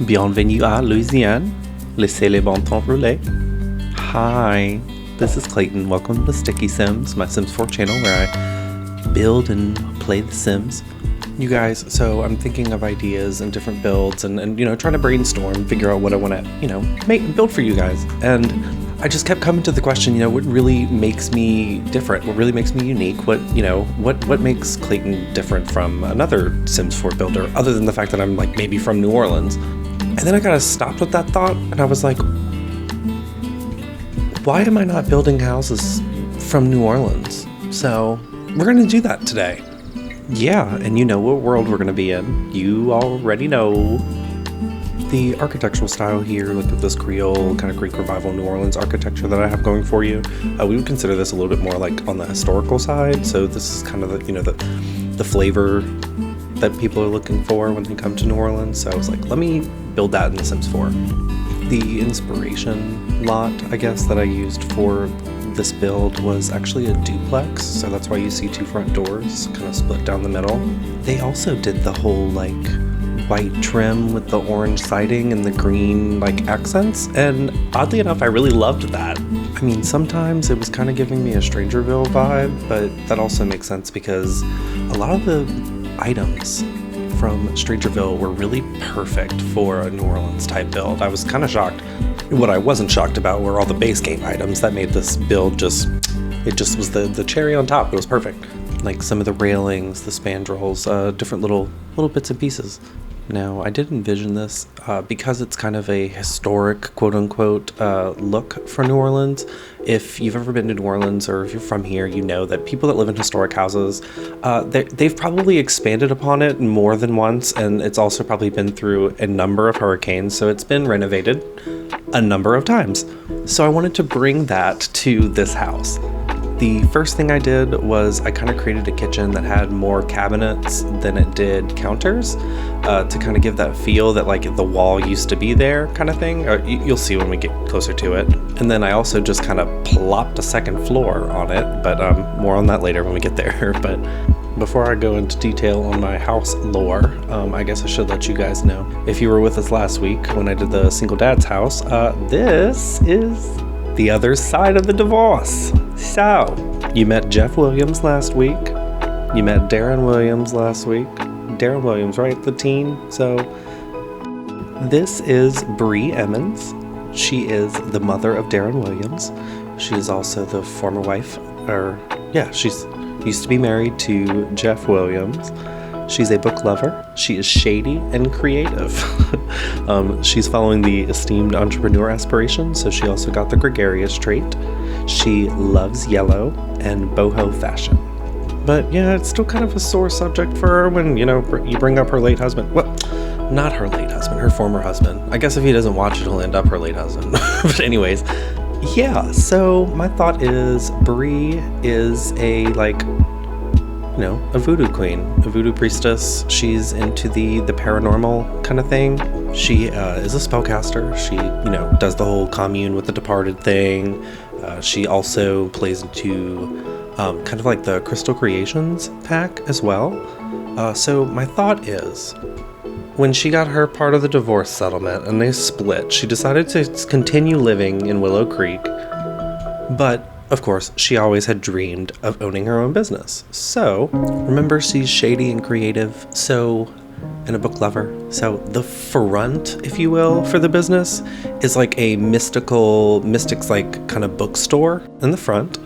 Bienvenue à Louisiane. Laissez les bon temps rouler. Hi, this is Clayton. Welcome to Sticky Sims, my Sims 4 channel where I build and play the Sims. You guys, so I'm thinking of ideas and different builds and you know, trying to brainstorm, figure out what I want to, you know, build for you guys. And I just kept coming to the question, you know, what really makes me different? What really makes me unique? What makes Clayton different from another Sims 4 builder, other than the fact that I'm like maybe from New Orleans? And then I kind of stopped with that thought and I was like, why am I not building houses from New Orleans? So we're going to do that today. Yeah, and you know what world we're going to be in. You already know. The architectural style here, look at this Creole kind of Greek Revival New Orleans architecture that I have going for you. We would consider this a little bit more like on the historical side. So this is kind of the, you know, the flavor that people are looking for when they come to New Orleans. So I was like, let me build that in The Sims 4. The inspiration lot, I guess, that I used for this build was actually a duplex. So that's why you see two front doors kind of split down the middle. They also did the whole like white trim with the orange siding and the green like accents, and oddly enough I really loved that. I mean, sometimes it was kind of giving me a Strangerville vibe, but that also makes sense because a lot of the items from Strangerville were really perfect for a New Orleans type build. I was kind of shocked. What I wasn't shocked about were all the base game items that made this build just was the cherry on top. It was perfect. Like some of the railings, the spandrels, different little bits and pieces. Now, I did envision this because it's kind of a historic, quote-unquote, look for New Orleans. If you've ever been to New Orleans or if you're from here, you know that people that live in historic houses, they've probably expanded upon it more than once, and it's also probably been through a number of hurricanes, so it's been renovated a number of times. So I wanted to bring that to this house. The first thing I did was I kind of created a kitchen that had more cabinets than it did counters to kind of give that feel that like the wall used to be there kind of thing. You'll see when we get closer to it. And then I also just kind of plopped a second floor on it, but more on that later when we get there. But before I go into detail on my house lore, I guess I should let you guys know. If you were with us last week when I did the single dad's house, this is the other side of the divorce. So, you met Jeff Williams last week. You met Darren Williams last week. Darren Williams, right? The teen. So, this is Bree Emmons. She is the mother of Darren Williams. She is also the former wife, she's used to be married to Jeff Williams. She's a book lover. She is shady and creative. She's following the esteemed entrepreneur aspiration, so she also got the gregarious trait. She loves yellow and boho fashion. But yeah, it's still kind of a sore subject for her when, you know, you bring up her late husband. Well, not her late husband, her former husband. I guess if he doesn't watch it, he'll end up her late husband. But anyways, yeah, so my thought is Bree is a, like, you know, a voodoo queen, a voodoo priestess. She's into the paranormal kind of thing. She is a spellcaster. She, you know, does the whole commune with the departed thing. She also plays into kind of like the Crystal Creations pack as well. So my thought is, when she got her part of the divorce settlement and they split, she decided to continue living in Willow Creek, but of course, she always had dreamed of owning her own business. So, remember, she's shady and creative, and a book lover. So the front, if you will, for the business is like a mystics like kind of bookstore in the front,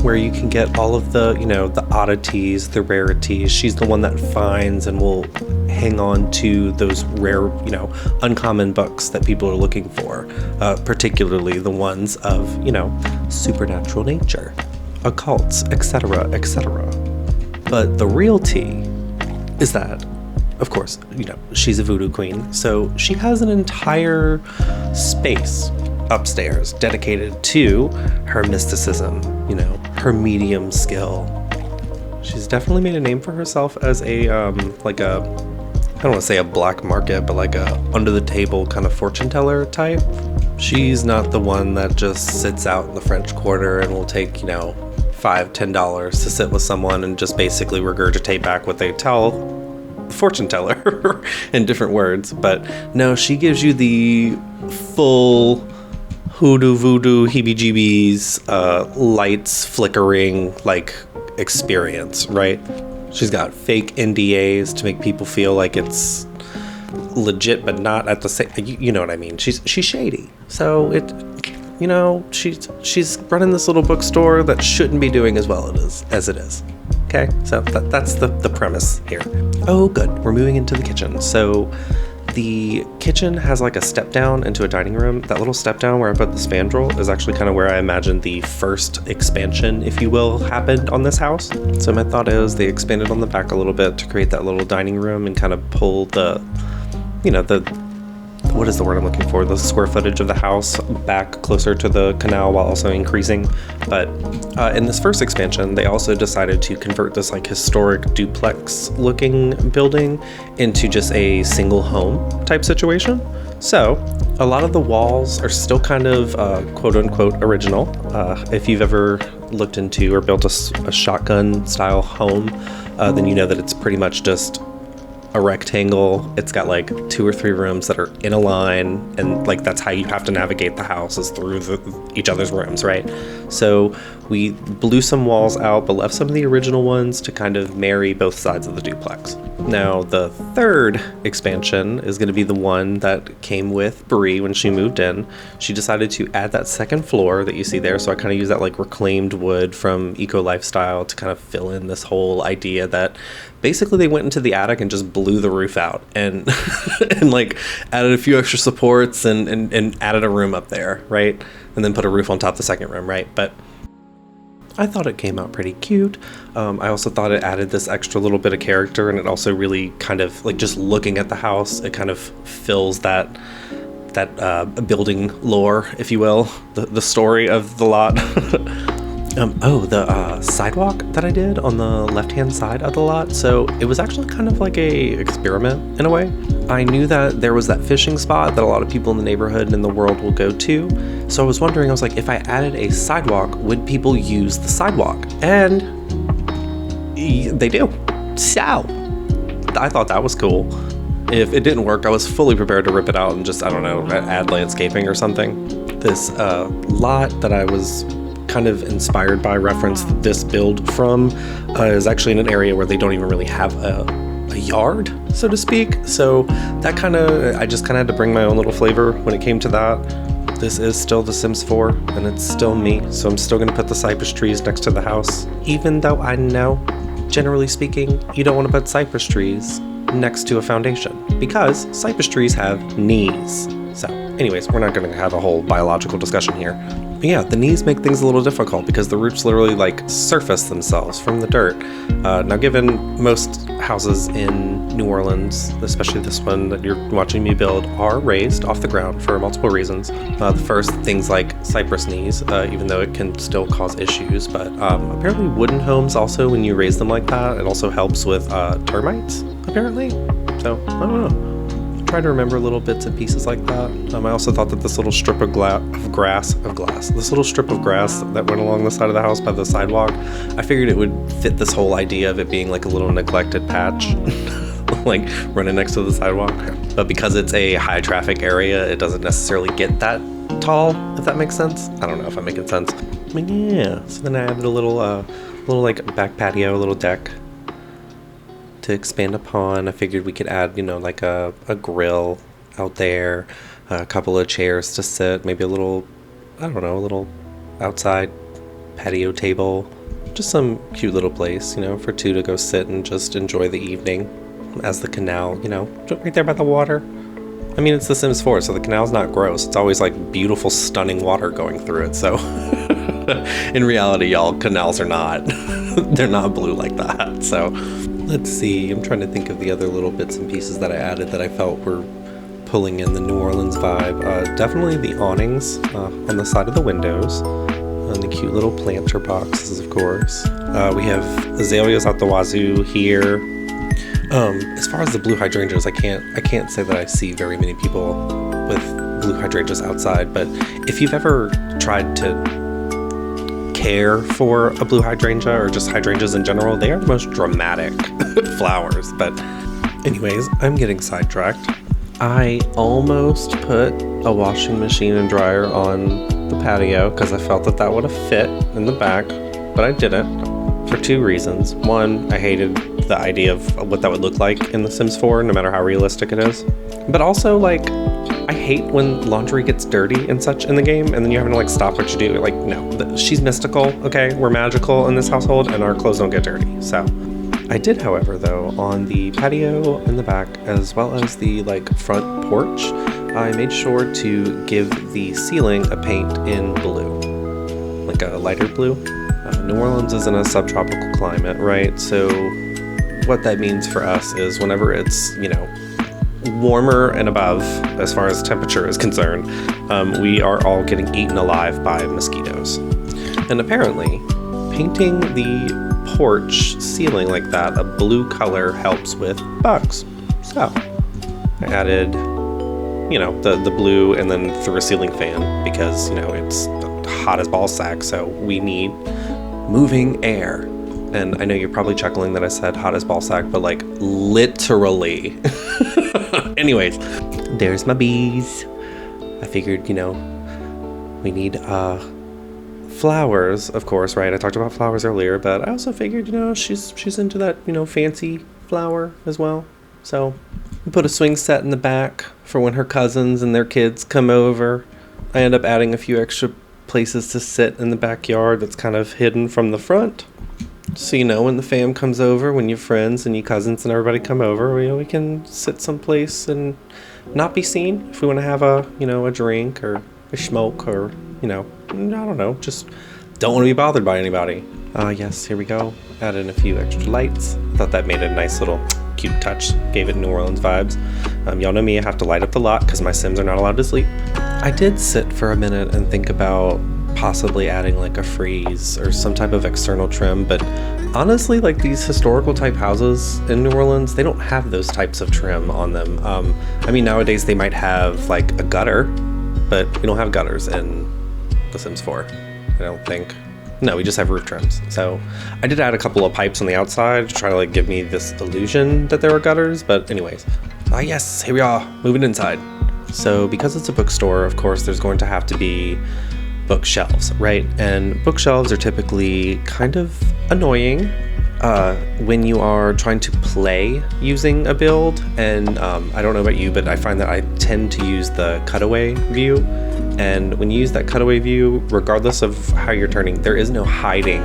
where you can get all of the, you know, the oddities, the rarities. She's the one that finds and will hang on to those rare, you know, uncommon books that people are looking for, particularly the ones of, you know, supernatural nature, occults, etc., etc. But the real tea is that, of course, you know, she's a voodoo queen, so she has an entire space upstairs dedicated to her mysticism, you know, her medium skill. She's definitely made a name for herself as a like a, I don't want to say a black market, but like a under the table kind of fortune teller type. She's not the one that just sits out in the French Quarter and will take, you know, $5-10 to sit with someone and just basically regurgitate back what they tell fortune teller in different words. But no, she gives you the full hoodoo voodoo heebie-jeebies, lights flickering like experience, right? She's got fake NDAs to make people feel like it's legit, but not at the same. You know what I mean? She's shady. So she's running this little bookstore that shouldn't be doing as well as it is. Okay, so that's the premise here. Oh, good. We're moving into the kitchen. So the kitchen has like a step down into a dining room. That little step down where I put the spandrel is actually kind of where I imagined the first expansion, if you will, happened on this house. So my thought is they expanded on the back a little bit to create that little dining room and kind of pull the what is the word I'm looking for? The square footage of the house back closer to the canal while also increasing. But in this first expansion, they also decided to convert this like historic duplex looking building into just a single home type situation. So a lot of the walls are still kind of quote unquote original. If you've ever looked into or built a shotgun style home, then you know that it's pretty much just a rectangle. It's got like 2 or 3 rooms that are in a line, and like that's how you have to navigate the house, is through each other's rooms, right? So we blew some walls out but left some of the original ones to kind of marry both sides of the duplex. Now the third expansion is going to be the one that came with Brie when she moved in. She decided to add that second floor that you see there, so I kind of use that like reclaimed wood from Eco Lifestyle to kind of fill in this whole idea that basically they went into the attic and just blew the roof out and and like added a few extra supports and added a room up there, right? And then put a roof on top of the second room, right? But I thought it came out pretty cute. I also thought it added this extra little bit of character, and it also really kind of like just looking at the house, it kind of fills that building lore, if you will, the story of the lot. The sidewalk that I did on the left-hand side of the lot. So it was actually kind of like a experiment in a way. I knew that there was that fishing spot that a lot of people in the neighborhood and in the world will go to. So I was wondering, I was like, if I added a sidewalk, would people use the sidewalk? And they do. So I thought that was cool. If it didn't work, I was fully prepared to rip it out and just, I don't know, add landscaping or something. This lot that I was kind of inspired by, referenced this build from, is actually in an area where they don't even really have a yard, so to speak. So that I just kind of had to bring my own little flavor when it came to that. This is still The Sims 4, and it's still me, so I'm still going to put the cypress trees next to the house, even though I know, generally speaking, you don't want to put cypress trees next to a foundation, because cypress trees have knees. So anyways, we're not going to have a whole biological discussion here. But yeah, the knees make things a little difficult because the roots literally like surface themselves from the dirt. Now, given most houses in New Orleans, especially this one that you're watching me build, are raised off the ground for multiple reasons. The first, things like cypress knees, even though it can still cause issues, but apparently wooden homes also, when you raise them like that, it also helps with termites, apparently. So, I don't know. Try to remember little bits and pieces like that. I also thought that this little strip of grass that went along the side of the house by the sidewalk, I figured it would fit this whole idea of it being like a little neglected patch, like running next to the sidewalk. But because it's a high traffic area, it doesn't necessarily get that tall, if that makes sense. I don't know if I'm making sense. But yeah, so then I added a little like back patio, a little deck to expand upon. I figured we could add, like a grill out there, a couple of chairs to sit, maybe a little outside patio table, just some cute little place, for 2 to go sit and just enjoy the evening as the canal, right there by the water. I mean, it's The Sims 4, so the canal's not gross. It's always like beautiful, stunning water going through it. So in reality, y'all, canals are not, they're not blue like that. So let's see, I'm trying to think of the other little bits and pieces that I added that I felt were pulling in the New Orleans vibe. Definitely the awnings on the side of the windows, and the cute little planter boxes, of course. We have azaleas out the wazoo here. As far as the blue hydrangeas, I can't say that I see very many people with blue hydrangeas outside, but if you've ever tried to care for a blue hydrangea or just hydrangeas in general, they are the most dramatic flowers. But Anyways, I'm getting sidetracked. I almost put a washing machine and dryer on the patio because I felt that would have fit in the back, but I didn't for two reasons. One, I hated the idea of what that would look like in The Sims 4, no matter how realistic it is. But also, like, I hate when laundry gets dirty and such in the game, and then you have to, like, stop what you do. Like, no, she's mystical, okay? We're magical in this household, and our clothes don't get dirty, so. I did, however, though, on the patio in the back, as well as the, like, front porch, I made sure to give the ceiling a paint in blue, like a lighter blue. New Orleans is in a subtropical climate, right? So what that means for us is whenever it's, warmer and above, as far as temperature is concerned, we are all getting eaten alive by mosquitoes. And apparently, painting the porch ceiling like that, a blue color, helps with bugs. So I added, the blue and then through a ceiling fan because, it's hot as ball sack, so we need moving air. And I know you're probably chuckling that I said hot as ball sack, but like literally. Anyways, there's my bees. I figured, we need flowers, of course, right? I talked about flowers earlier, but I also figured, she's into that, fancy flower as well. So we put a swing set in the back for when her cousins and their kids come over. I end up adding a few extra places to sit in the backyard that's kind of hidden from the front. So, when the fam comes over, when your friends and your cousins and everybody come over, we can sit someplace and not be seen if we want to have a drink or a smoke or, I don't know, just don't want to be bothered by anybody. Yes, here we go. Add in a few extra lights. Thought that made a nice little cute touch. Gave it New Orleans vibes. Y'all know me, I have to light up the lot because my Sims are not allowed to sleep. I did sit for a minute and think about possibly adding like a frieze or some type of external trim, but honestly, like these historical type houses in New Orleans, they don't have those types of trim on them. Nowadays they might have like a gutter, but we don't have gutters in The Sims 4, I don't think. No, we just have roof trims. So I did add a couple of pipes on the outside to try to like give me this illusion that there were gutters, but anyways. Yes, here we are, moving inside. So because it's a bookstore, of course, there's going to have to be bookshelves, right? And bookshelves are typically kind of annoying when you are trying to play using a build. And I don't know about you, but I find that I tend to use the cutaway view. And when you use that cutaway view, regardless of how you're turning, there is no hiding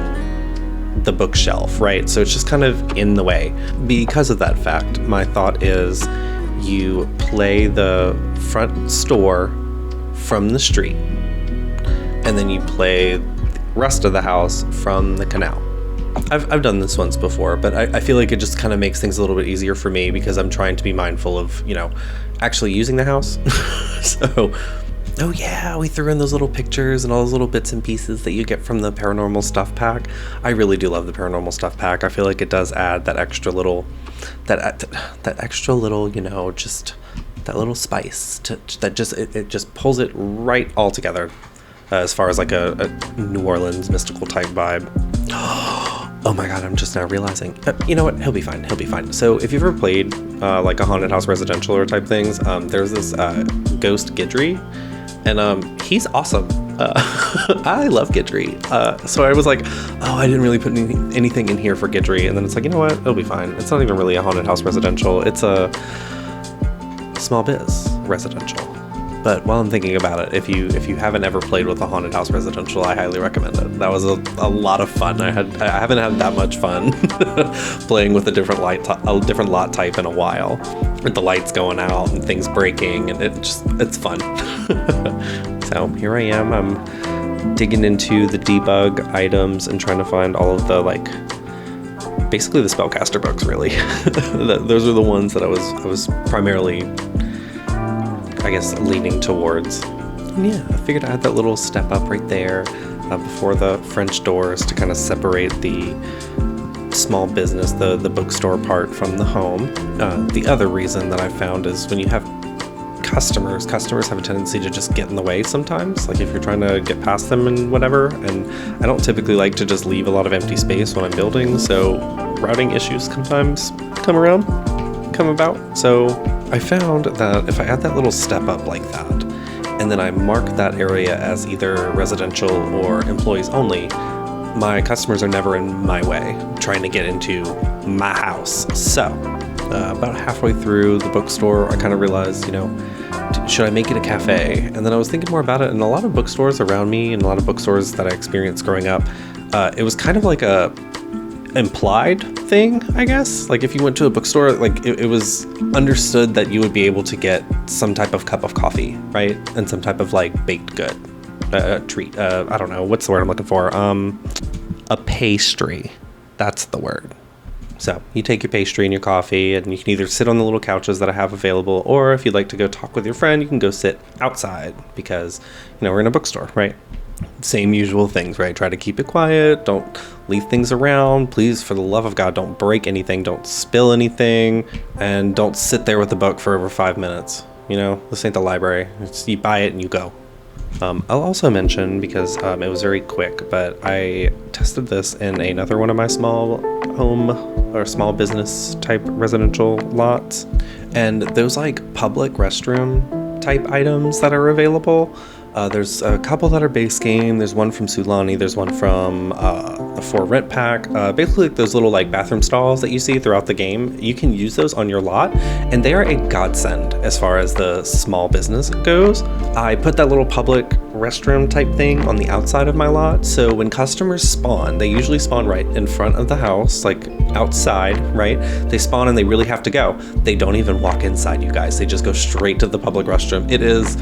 the bookshelf, right? So it's just kind of in the way. Because of that fact, my thought is you play the front store from the street, and then you play the rest of the house from the canal. I've done this once before, but I feel like it just kind of makes things a little bit easier for me because I'm trying to be mindful of, actually using the house. So, oh yeah, we threw in those little pictures and all those little bits and pieces that you get from the paranormal stuff pack. I really do love the paranormal stuff pack. I feel like it does add that extra little, just that little spice it just pulls it right all together. As far as like a New Orleans mystical type vibe. Oh my god, I'm just now realizing. You know what? He'll be fine. So if you've ever played like a haunted house residential or type things, there's this ghost Gidry, and he's awesome. I love Gidry. So I was like, oh, I didn't really put anything in here for Gidry, and then it's like, you know what? It'll be fine. It's not even really a haunted house residential. It's a small biz residential. But while I'm thinking about it, if you haven't ever played with a haunted house residential, I highly recommend it. That was a lot of fun. I haven't had that much fun playing with a different lot type in a while, with the lights going out and things breaking, and it's fun. So here I am. I'm digging into the debug items and trying to find all of the basically the spellcaster books. Really, those are the ones that I was primarily, I guess, leaning towards. And yeah, I figured I had that little step up right there before the French doors to kind of separate the small business, the bookstore part from the home. The other reason that I found is when you have customers have a tendency to just get in the way sometimes, like if you're trying to get past them and whatever, and I don't typically like to just leave a lot of empty space when I'm building, so routing issues sometimes come around. come about. So I found that if I add that little step up like that, and then I mark that area as either residential or employees only, my customers are never in my way trying to get into my house. So about halfway through the bookstore, I kind of realized, you know, should I make it a cafe? And then I was thinking more about it, and a lot of bookstores around me and a lot of bookstores that I experienced growing up, it was kind of like a implied thing, I guess. Like if you went to a bookstore, like it was understood that you would be able to get some type of cup of coffee, right? And some type of like baked good, treat. I don't know, what's the word I'm looking for? A pastry. That's the word. So you take your pastry and your coffee, and you can either sit on the little couches that I have available, or if you'd like to go talk with your friend, you can go sit outside because, you know, we're in a bookstore, right? Same usual things, right? Try to keep it quiet. Don't leave things around. Please, for the love of God, don't break anything. Don't spill anything. And don't sit there with the book for over 5 minutes. You know, this ain't the library. You buy it and you go. I'll also mention, because it was very quick, but I tested this in another one of my small home or small business type residential lots. And those like public restroom type items that are available, there's a couple that are base game. There's one from Sulani. There's one from the For Rent pack. Basically, like those little like bathroom stalls that you see throughout the game. You can use those on your lot, and they are a godsend as far as the small business goes. I put that little public restroom type thing on the outside of my lot, so when customers spawn, they usually spawn right in front of the house, like outside, right? They spawn and they really have to go. They don't even walk inside, you guys. They just go straight to the public restroom. It is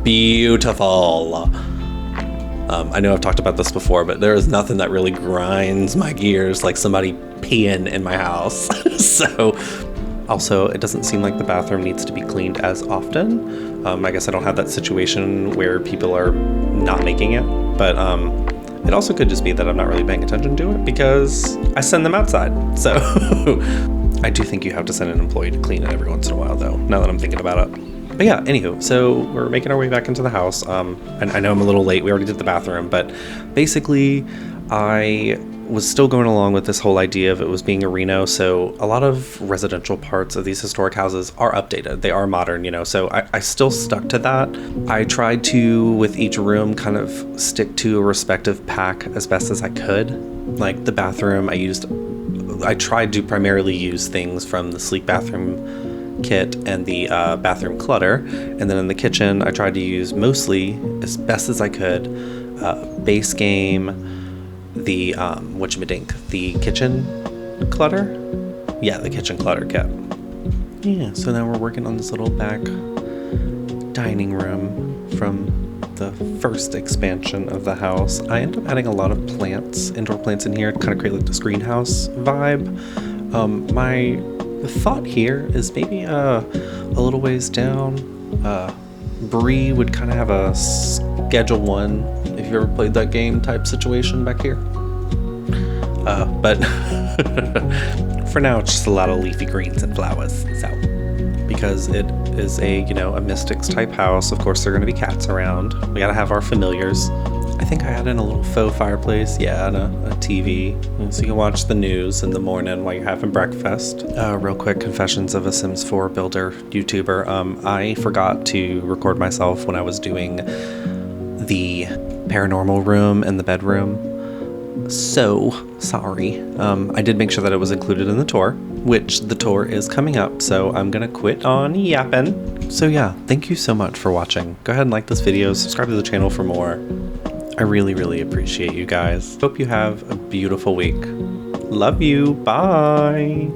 beautiful. I know I've talked about this before, but there is nothing that really grinds my gears like somebody peeing in my house. So, also, it doesn't seem like the bathroom needs to be cleaned as often. I guess I don't have that situation where people are not making it, but it also could just be that I'm not really paying attention to it because I send them outside. So I do think you have to send an employee to clean it every once in a while, though, now that I'm thinking about it. But yeah, anywho, so we're making our way back into the house. And I know I'm a little late. We already did the bathroom, but basically I was still going along with this whole idea of it was being a Reno. So a lot of residential parts of these historic houses are updated. They are modern, you know, so I still stuck to that. I tried to, with each room, kind of stick to a respective pack as best as I could. Like the bathroom, I tried to primarily use things from the Sleek Bathroom kit and the bathroom clutter, and then in the kitchen I tried to use mostly, as best as I could, base game, the the kitchen clutter. Yeah, the kitchen clutter kit. Yeah, so now we're working on this little back dining room from the first expansion of the house. I ended up adding a lot of plants, indoor plants in here to kind of create like this greenhouse vibe. The thought here is maybe a little ways down, Bree would kind of have a Schedule 1, if you ever played that game type situation back here. But for now, it's just a lot of leafy greens and flowers. So, because it is a Mystics type house, of course there are going to be cats around. We got to have our familiars. I think I added in a little faux fireplace, yeah, and a TV, so you can watch the news in the morning while you're having breakfast. Real quick, confessions of a Sims 4 builder YouTuber. I forgot to record myself when I was doing the paranormal room and the bedroom. So sorry. I did make sure that it was included in the tour, which the tour is coming up, so I'm gonna quit on yapping. So yeah, thank you so much for watching. Go ahead and like this video, subscribe to the channel for more. I really, really appreciate you guys. Hope you have a beautiful week. Love you. Bye.